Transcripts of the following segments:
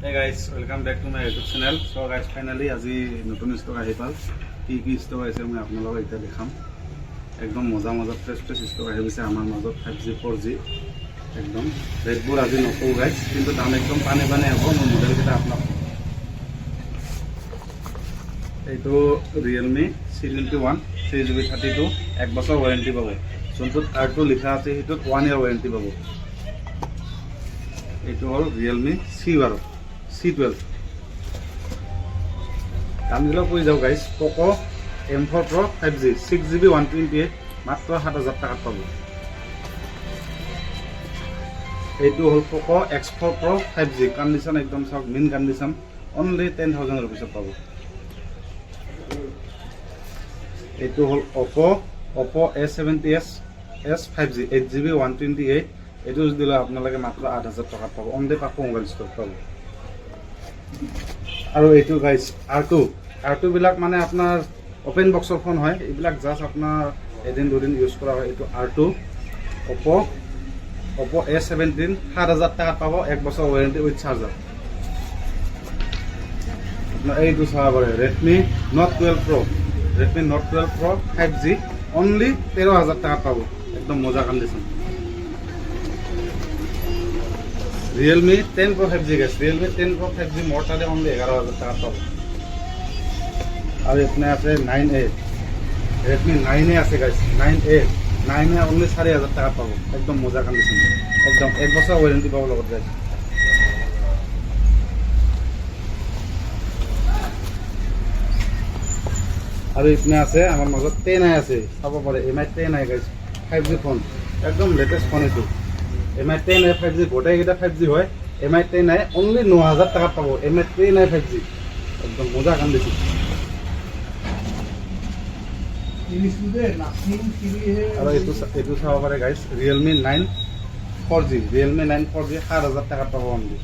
Hey guys, welcome back to my YouTube channel. So guys, finally আজি নতুন stock আহি পাল। কি স্টক আছে মই আপোনালোকক এটা দেখাম। একদম মজা ফ্ৰেছ স্টক আহি গৈছে আমাৰ মাজত 5G 4G একদম ৰেডবোৰ আজি নকওঁ গাইজ, কিন্তু দাম একদম পানী হ'ব। মই মডেল কেইটা আপোনাক এইটো Realme C21 3GB 32 1 বছৰ ৱাৰেণ্টি পাব। যোনটোত R2 লিখা আছে সেইটোত 1 year ৱাৰেণ্টি পাব। এইটো হ'ল Realme C12 দামগুলো কৈ যাও guys. Poco M4 Pro 5G 6GB 128 মাত্ৰ 7000 টাকাত পাব। এইটো হ'ল Poco X4 Pro 5G condition একদম সব মিন কন্ডিশন অনলি 10000 রুপিসত পাব। এইটো হ'ল Oppo A70s 5G 8GB 128 এইটো দিলে আপোনালোকে মাত্ৰ 8000 টাকাত পাব। অনলি Poco মোবাইল ষ্টৰ পাব। আৰু এইটো গাইজ R2 বিলাক মানে আপোনাৰ ওপেন বক্সৰ ফোন হয়, এইবিলাক জাস্ট আপোনাৰ এদিন দুদিন ইউজ কৰা হয়। এইটো R2 Oppo A17 7000 টাকাত পাব, 1 বছৰ ৱাৰেণ্টি উইথ চাৰ্জাৰ। আপোনাৰ এইটো চাব পাৰে Redmi Note 12 Pro 5G only 13000 টাকাত পাব, একদম মজা condition. Realme 10 Pro 5G guys, Realme 10 Pro 5G মোৰ তাতে অনলি 11000 টাকাত পাব। আৰু এখানে আছে 9A Redmi 9A আছে গাইজ, 9A অনলি 4000 টাকাত পাব, একদম মজা কন্ডিশন, একদম 1 বছৰ ৱাৰেণ্টি পাব লগত গাইজ। আৰু এখানে আছে আমাৰ মাজত 10i আছে, চাব পাৰে MI 10i guys 5G phone, একদম লেটেষ্ট ফোন। এইটো MI 10i 5G গোটেইকেইটা 5G হয়। MI 10i অনলি 9000 টাকাত পাব, MI 10i 5G একদম মজা কন্ডিশন। আৰু এইটো চাব পাৰে গাইজ Realme 9 4G 7000 টাকাত পাব অনলি।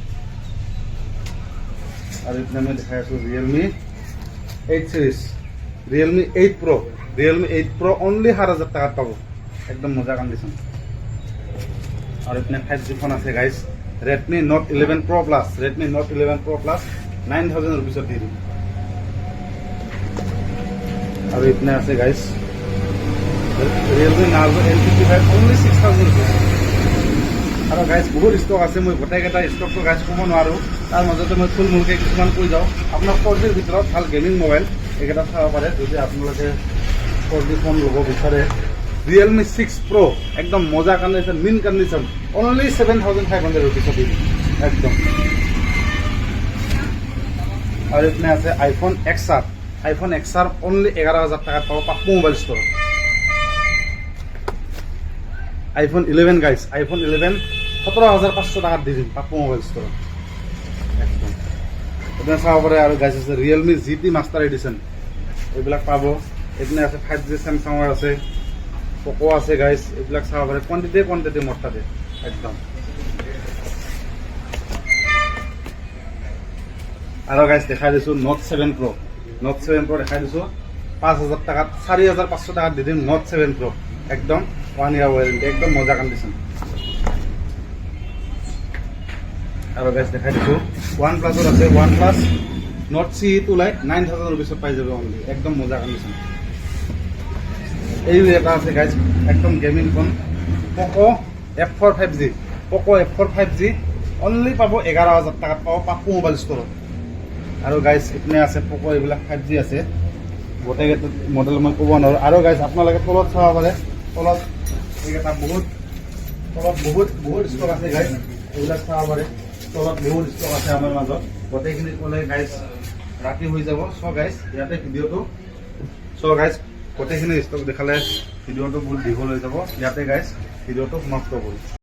আৰু এতিয়া আমি দেখাই আছো Realme 8 series Realme 8 Pro only 7000 টাকাত পাব, একদম মজা কন্ডিশন। আৰু এখানে 5G ফোন আছে guys Redmi Note 11 Pro Plus 9000 রুপিসত দি দিম। আৰু এখানে আছে guys Realme Narzo N55 only 6000 rupees. আৰু গাইজ বহুত ষ্টক আছে, মই গোটেইকেইটা ষ্টকটো গাইজ ক'ব নোৱাৰোঁ, তাৰ মাজতে মই থুলমূলকৈ কিছুমান কৈ যাওঁ। আপোনাৰ 4Gৰ ভিতৰত ভাল গেমিং মোবাইল এইকেইটা চাব পাৰে যদি আপোনালোকে 4G ফোন ল'ব বিচাৰে। Realme 6 Pro একদম মজা কন্ডিশন, মিন কন্ডিশন অনলি 7500 রুপিসত দিম একদম। আৰু এখানে আছে iPhone XR অনলি 11000 টাকাত পাব Poco mobile store. iPhone 11 guys, iPhone 11 17500 টাকাত দি দিম Poco মোবাইল ষ্টৰ একদম। এটা চাব পাৰে। আৰু গাইজ আছে Realme GT Master Edition, এইবিলাক পাব। এখানে আছে 5G Samsungৰ আছে, Poco আছে গাইজ, এইবিলাক চাব পাৰে। কোৱান্টিটি মোৰ তাতে একদম। আৰু গাইজ দেখাই দিছোঁ Note 7 Pro দেখাই দিছোঁ 5000 টাকাত 4500 টাকাত দি দিম Note 7 Pro একদম 1 year ৱাৰেণ্টি, একদম মজা কন্ডিশন। আৰু গাইজ দেখাই দিছোঁ OnePlusৰ আছে OnePlus Note CE2 Lite 9000 রুপিসত পাই যাব অনলি, একদম মজা কন্ডিশন। এই এটা আছে গাইজ একদম gaming phone Poco F4 5G only পাব 11000 টাকাত পাব Poco মোবাইল ষ্টৰত। আৰু গাইজ এখানে আছে Poco, এইবিলাক 5G আছে, গোটেইকেইটা মডেল মই ক'ব নোৱাৰোঁ। আৰু গাইজ আপোনালোকে তলত চাব পাৰে, তলত এইকেইটা বহুত ষ্টক আছে গাইজ, এইবিলাক চাব পাৰে। তলত বহুত ষ্টক আছে আমাৰ মাজত, গোটেইখিনি ক'লে গাইজ ৰাতি হৈ যাব। গাইজ ইয়াতে গোটেইখিনি ষ্টক দেখালে ভিডিঅ'টো বহুত দীঘল হৈ যাব। ইয়াতে গাইজ ভিডিঅ'টো সমাপ্ত কৰোঁ।